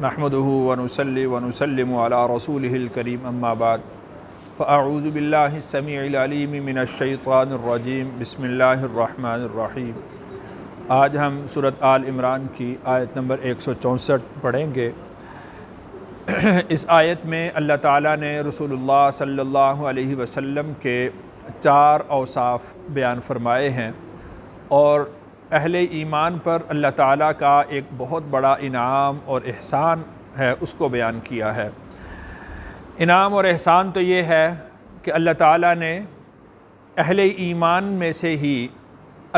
نحمده ونصلي ونسلم على رسوله الكريم اما بعد فاعوذ بالله السميع العليم من الشيطان الرجيم بسم اللہ الرحمن الرحیم۔ آج ہم سورۃ آل عمران کی آیت نمبر 164 پڑھیں گے۔ اس آیت میں اللہ تعالیٰ نے رسول اللہ صلی اللہ علیہ وسلم کے 4 اوصاف بیان فرمائے ہیں اور اہل ایمان پر اللہ تعالیٰ کا ایک بہت بڑا انعام اور احسان ہے، اس کو بیان کیا ہے۔ انعام اور احسان تو یہ ہے کہ اللہ تعالیٰ نے اہل ایمان میں سے ہی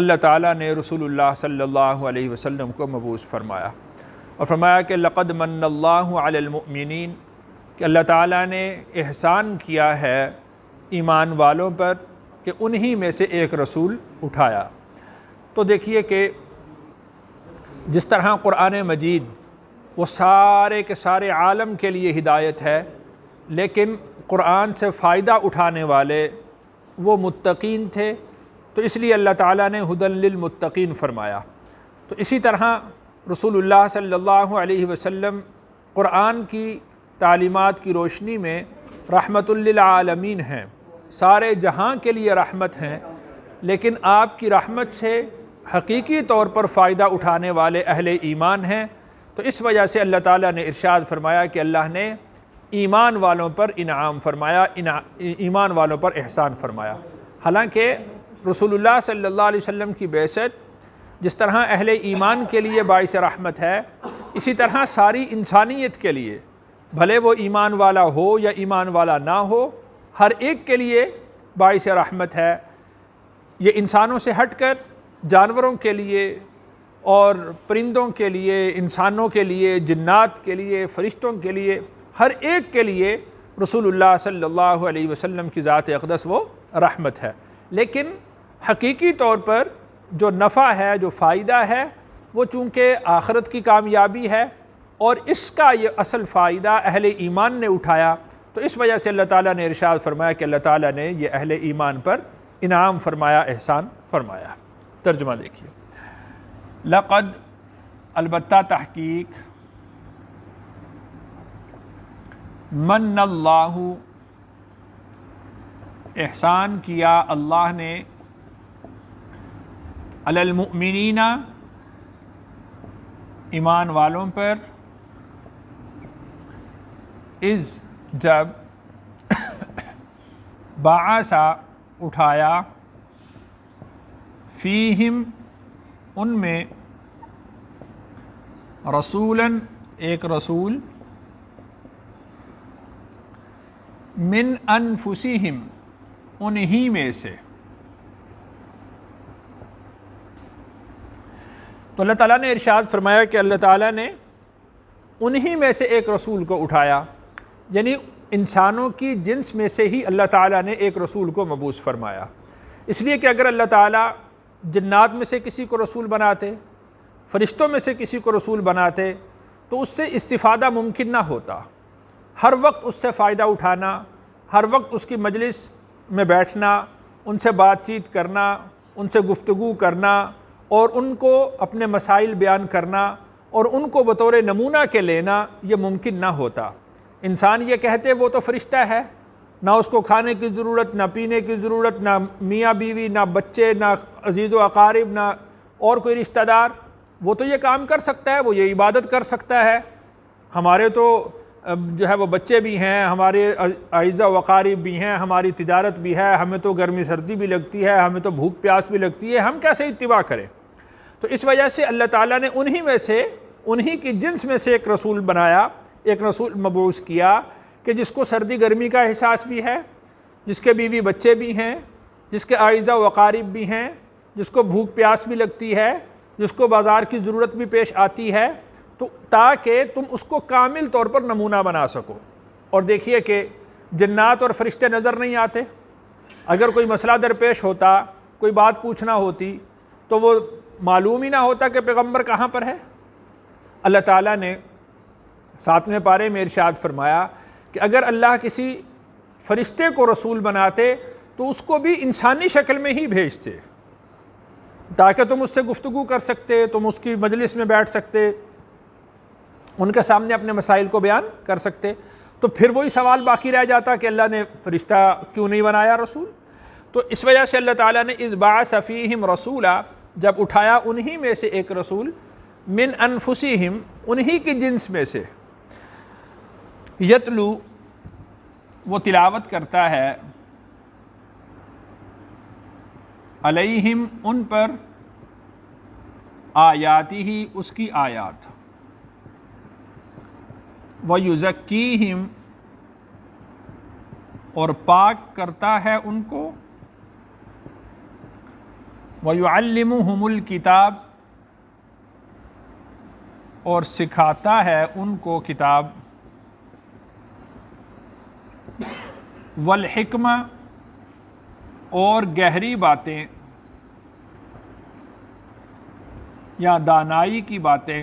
اللہ تعالیٰ نے رسول اللہ صلی اللہ علیہ وسلم کو مبعوث فرمایا اور فرمایا کہ لقد من اللہ علی المؤمنین، کہ اللہ تعالیٰ نے احسان کیا ہے ایمان والوں پر کہ انہی میں سے ایک رسول اٹھایا۔ تو دیکھیے کہ جس طرح قرآن مجید وہ سارے کے سارے عالم کے لیے ہدایت ہے، لیکن قرآن سے فائدہ اٹھانے والے وہ متقین تھے، تو اس لیے اللہ تعالیٰ نے ھدی للمتقین فرمایا۔ تو اسی طرح رسول اللہ صلی اللہ علیہ وسلم قرآن کی تعلیمات کی روشنی میں رحمت للعالمین ہیں، سارے جہاں کے لیے رحمت ہیں، لیکن آپ کی رحمت سے حقیقی طور پر فائدہ اٹھانے والے اہل ایمان ہیں۔ تو اس وجہ سے اللہ تعالیٰ نے ارشاد فرمایا کہ اللہ نے ایمان والوں پر انعام فرمایا، ایمان والوں پر احسان فرمایا۔ حالانکہ رسول اللہ صلی اللہ علیہ وسلم کی بعثت جس طرح اہل ایمان کے لیے باعث رحمت ہے، اسی طرح ساری انسانیت کے لیے، بھلے وہ ایمان والا ہو یا ایمان والا نہ ہو، ہر ایک کے لیے باعث رحمت ہے۔ یہ انسانوں سے ہٹ کر جانوروں کے لیے اور پرندوں کے لیے، انسانوں کے لیے، جنات کے لیے، فرشتوں کے لیے، ہر ایک کے لیے رسول اللہ صلی اللہ علیہ وسلم کی ذات اقدس وہ رحمت ہے۔ لیکن حقیقی طور پر جو نفع ہے، جو فائدہ ہے، وہ چونکہ آخرت کی کامیابی ہے اور اس کا یہ اصل فائدہ اہل ایمان نے اٹھایا، تو اس وجہ سے اللہ تعالیٰ نے ارشاد فرمایا کہ اللہ تعالیٰ نے یہ اہل ایمان پر انعام فرمایا، احسان فرمایا۔ ترجمہ دیکھیے، لقد، البتہ تحقیق، من اللہ، احسان کیا اللہ نے، علی المؤمنین، ایمان والوں پر، اذ، جب، بعث، اٹھایا، فیہم، ان میں، رسولاً، ایک رسول، من انفسہم، انہی میں سے۔ تو اللہ تعالیٰ نے ارشاد فرمایا کہ اللہ تعالیٰ نے انہی میں سے ایک رسول کو اٹھایا، یعنی انسانوں کی جنس میں سے ہی اللہ تعالیٰ نے ایک رسول کو مبعوث فرمایا۔ اس لیے کہ اگر اللہ تعالیٰ جنات میں سے کسی کو رسول بناتے، فرشتوں میں سے کسی کو رسول بناتے، تو اس سے استفادہ ممکن نہ ہوتا۔ ہر وقت اس سے فائدہ اٹھانا، ہر وقت اس کی مجلس میں بیٹھنا، ان سے بات چیت کرنا، ان سے گفتگو کرنا اور ان کو اپنے مسائل بیان کرنا اور ان کو بطور نمونہ کے لینا، یہ ممکن نہ ہوتا۔ انسان یہ کہتے وہ تو فرشتہ ہے، نہ اس کو کھانے کی ضرورت، نہ پینے کی ضرورت، نہ میاں بیوی، نہ بچے، نہ عزیز و اقارب، نہ اور کوئی رشتہ دار، وہ تو یہ کام کر سکتا ہے، وہ یہ عبادت کر سکتا ہے۔ ہمارے تو جو ہے وہ بچے بھی ہیں، ہمارے اعزہ و اقارب بھی ہیں، ہماری تجارت بھی ہے، ہمیں تو گرمی سردی بھی لگتی ہے، ہمیں تو بھوک پیاس بھی لگتی ہے، ہم کیسے اتباع کریں؟ تو اس وجہ سے اللہ تعالیٰ نے انہی میں سے، انہی کی جنس میں سے ایک رسول بنایا، ایک رسول مبعوث کیا کہ جس کو سردی گرمی کا احساس بھی ہے، جس کے بیوی بچے بھی ہیں، جس کے اعزہ و اقارب بھی ہیں، جس کو بھوک پیاس بھی لگتی ہے، جس کو بازار کی ضرورت بھی پیش آتی ہے، تو تاکہ تم اس کو کامل طور پر نمونہ بنا سکو۔ اور دیکھیے کہ جنات اور فرشتے نظر نہیں آتے، اگر کوئی مسئلہ درپیش ہوتا، کوئی بات پوچھنا ہوتی، تو وہ معلوم ہی نہ ہوتا کہ پیغمبر کہاں پر ہے۔ اللہ تعالیٰ نے 7ویں پارے میں ارشاد فرمایا کہ اگر اللہ کسی فرشتے کو رسول بناتے تو اس کو بھی انسانی شکل میں ہی بھیجتے، تاکہ تم اس سے گفتگو کر سکتے، تم اس کی مجلس میں بیٹھ سکتے، ان کے سامنے اپنے مسائل کو بیان کر سکتے۔ تو پھر وہی سوال باقی رہ جاتا کہ اللہ نے فرشتہ کیوں نہیں بنایا رسول؟ تو اس وجہ سے اللہ تعالیٰ نے اذ بعث فیہم رسولا، جب اٹھایا انہی میں سے ایک رسول، من انفسہم، انہی کی جنس میں سے، یتلو، وہ تلاوت کرتا ہے، علیہم، ان پر، آیاتہ، اس کی آیات، وَيُزَكِّيهِمْ، اور پاک کرتا ہے ان کو، وَيُعَلِّمُهُمُ الْكِتَابَ، اور سکھاتا ہے ان کو کتاب، والحکمہ، اور گہری باتیں یا دانائی کی باتیں،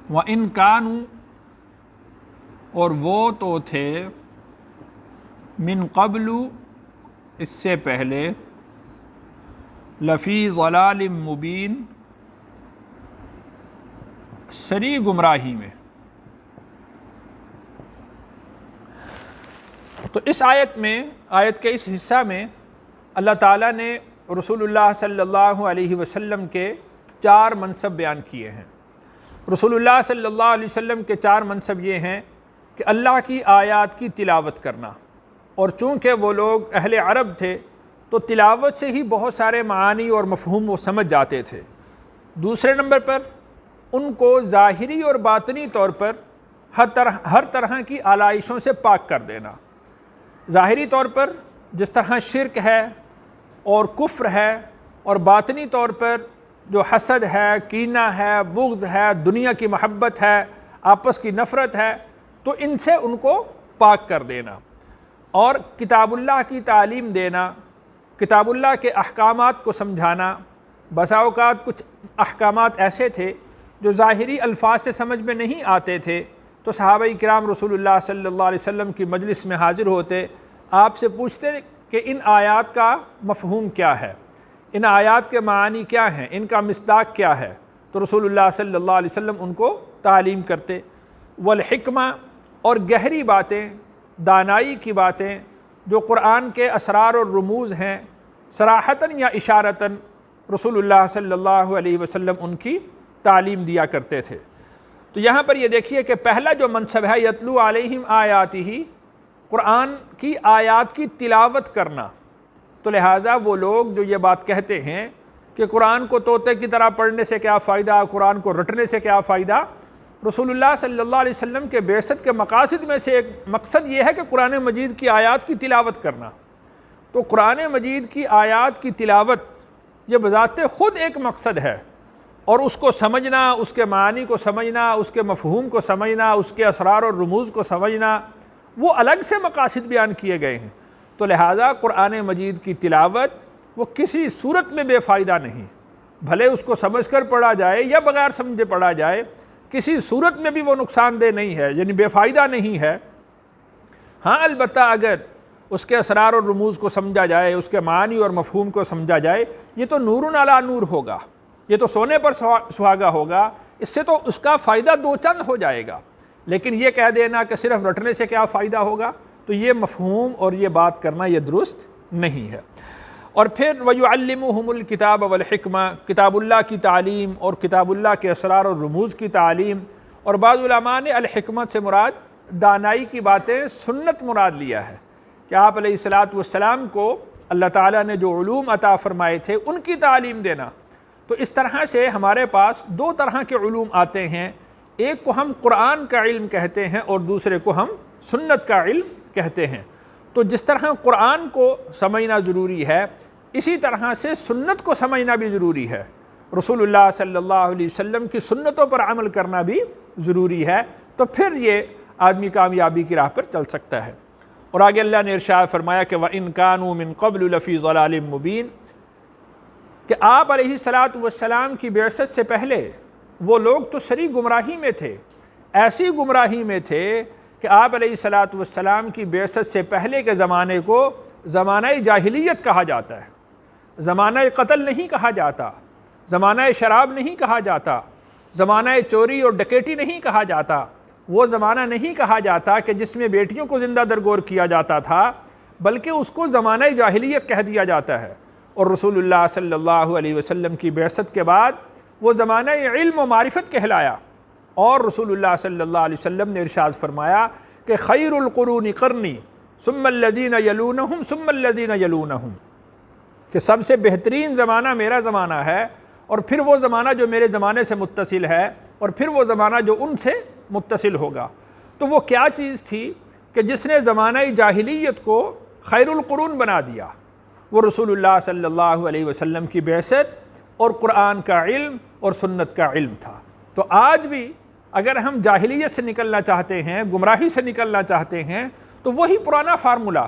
وَإِنْ كَانُوا، اور وہ تو تھے، من قبل، اس سے پہلے، لفی ضلال مبین، سری گمراہی میں۔ تو اس آیت میں، آیت کے اس حصہ میں اللہ تعالیٰ نے رسول اللہ صلی اللہ علیہ وسلم کے 4 منصب بیان کیے ہیں۔ رسول اللہ صلی اللہ علیہ وسلم کے 4 منصب یہ ہیں کہ اللہ کی آیات کی تلاوت کرنا، اور چونکہ وہ لوگ اہل عرب تھے تو تلاوت سے ہی بہت سارے معانی اور مفہوم وہ سمجھ جاتے تھے۔ دوسرے نمبر پر ان کو ظاہری اور باطنی طور پر ہر طرح کی آلائشوں سے پاک کر دینا۔ ظاہری طور پر جس طرح شرک ہے اور کفر ہے، اور باطنی طور پر جو حسد ہے، کینہ ہے، بغض ہے، دنیا کی محبت ہے، آپس کی نفرت ہے، تو ان سے ان کو پاک کر دینا، اور کتاب اللہ کی تعلیم دینا، کتاب اللہ کے احکامات کو سمجھانا۔ بسا اوقات کچھ احکامات ایسے تھے جو ظاہری الفاظ سے سمجھ میں نہیں آتے تھے، تو صحابہ کرام رسول اللہ صلی اللہ علیہ وسلم کی مجلس میں حاضر ہوتے، آپ سے پوچھتے کہ ان آیات کا مفہوم کیا ہے، ان آیات کے معانی کیا ہیں، ان کا مصداق کیا ہے، تو رسول اللہ صلی اللہ علیہ وسلم ان کو تعلیم کرتے۔ والحکمہ، اور گہری باتیں، دانائی کی باتیں، جو قرآن کے اسرار اور رموز ہیں، صراحتاً یا اشارتاً رسول اللہ صلی اللہ علیہ وسلم ان کی تعلیم دیا کرتے تھے۔ تو یہاں پر یہ دیکھیے کہ پہلا جو منصب ہے، یتلو علیہم آیاتہ، قرآن کی آیات کی تلاوت کرنا۔ تو لہٰذا وہ لوگ جو یہ بات کہتے ہیں کہ قرآن کو طوطے کی طرح پڑھنے سے کیا فائدہ، قرآن کو رٹنے سے کیا فائدہ، رسول اللہ صلی اللہ علیہ وسلم کے بعثت کے مقاصد میں سے ایک مقصد یہ ہے کہ قرآن مجید کی آیات کی تلاوت کرنا۔ تو قرآن مجید کی آیات کی تلاوت یہ بذات خود ایک مقصد ہے، اور اس کو سمجھنا، اس کے معانی کو سمجھنا، اس کے مفہوم کو سمجھنا، اس کے اسرار اور رموز کو سمجھنا، وہ الگ سے مقاصد بیان کیے گئے ہیں۔ تو لہٰذا قرآن مجید کی تلاوت وہ کسی صورت میں بے فائدہ نہیں، بھلے اس کو سمجھ کر پڑھا جائے یا بغیر سمجھے پڑھا جائے، کسی صورت میں بھی وہ نقصان دہ نہیں ہے، یعنی بے فائدہ نہیں ہے۔ ہاں البتہ اگر اس کے اسرار اور رموز کو سمجھا جائے، اس کے معانی اور مفہوم کو سمجھا جائے، یہ تو نور علی نور ہوگا، یہ تو سونے پر سہاگا ہوگا، اس سے تو اس کا فائدہ 2 چند ہو جائے گا۔ لیکن یہ کہہ دینا کہ صرف رٹنے سے کیا فائدہ ہوگا، تو یہ مفہوم اور یہ بات کرنا یہ درست نہیں ہے۔ اور پھر وَيُعَلِّمُهُمُ الْكِتَابَ وَالْحِكْمَةَ، کتاب اللہ کی تعلیم اور کتاب اللہ کے اسرار اور رموز کی تعلیم۔ اور بعض علماء نے الحکمت سے مراد دانائی کی باتیں، سنت مراد لیا ہے کہ آپ علیہ الصلاۃ والسلام کو اللہ تعالیٰ نے جو علوم عطا فرمائے تھے ان کی تعلیم دینا۔ تو اس طرح سے ہمارے پاس 2 طرح کے علوم آتے ہیں، ایک کو ہم قرآن کا علم کہتے ہیں اور دوسرے کو ہم سنت کا علم کہتے ہیں۔ تو جس طرح قرآن کو سمجھنا ضروری ہے، اسی طرح سے سنت کو سمجھنا بھی ضروری ہے، رسول اللہ صلی اللہ علیہ وسلم کی سنتوں پر عمل کرنا بھی ضروری ہے، تو پھر یہ آدمی کامیابی کی راہ پر چل سکتا ہے۔ اور آگے اللہ نے ارشاد فرمایا کہ وَإِنْ كَانُوا مِنْ قَبْلُ لَفِي ضَلَالٍ مُبِينٍ، کہ آپ علیہ الصلاۃ والسلام کی بعثت سے پہلے وہ لوگ تو سری گمراہی میں تھے، ایسی گمراہی میں تھے کہ آپ علیہ الصلاۃ والسلام کی بعثت سے پہلے کے زمانے کو زمانہ جاہلیت کہا جاتا ہے، زمانہ قتل نہیں کہا جاتا، زمانہ شراب نہیں کہا جاتا، زمانہ چوری اور ڈکیٹی نہیں کہا جاتا، وہ زمانہ نہیں کہا جاتا کہ جس میں بیٹیوں کو زندہ درگور کیا جاتا تھا، بلکہ اس کو زمانہ جاہلیت کہہ دیا جاتا ہے۔ اور رسول اللہ صلی اللہ علیہ وسلم کی بعثت کے بعد وہ زمانہ علم و معرفت کہلایا، اور رسول اللہ صلی اللہ علیہ وسلم نے ارشاد فرمایا کہ خیر القرون قرنی ثم الذین یلونہم ثم الذین یلونہم، کہ سب سے بہترین زمانہ میرا زمانہ ہے، اور پھر وہ زمانہ جو میرے زمانے سے متصل ہے، اور پھر وہ زمانہ جو ان سے متصل ہوگا۔ تو وہ کیا چیز تھی کہ جس نے زمانہ جاہلیت کو خیر القرون بنا دیا؟ وہ رسول اللہ صلی اللہ علیہ وسلم کی بعثت اور قرآن کا علم اور سنت کا علم تھا۔ تو آج بھی اگر ہم جاہلیت سے نکلنا چاہتے ہیں، گمراہی سے نکلنا چاہتے ہیں، تو وہی پرانا فارمولہ،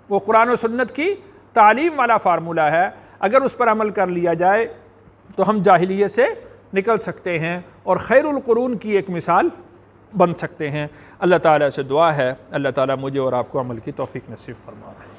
وہ قرآن و سنت کی تعلیم والا فارمولہ ہے، اگر اس پر عمل کر لیا جائے تو ہم جاہلیت سے نکل سکتے ہیں اور خیر القرون کی ایک مثال بن سکتے ہیں۔ اللہ تعالیٰ سے دعا ہے اللہ تعالیٰ مجھے اور آپ کو عمل کی توفیق نصیب فرمائے۔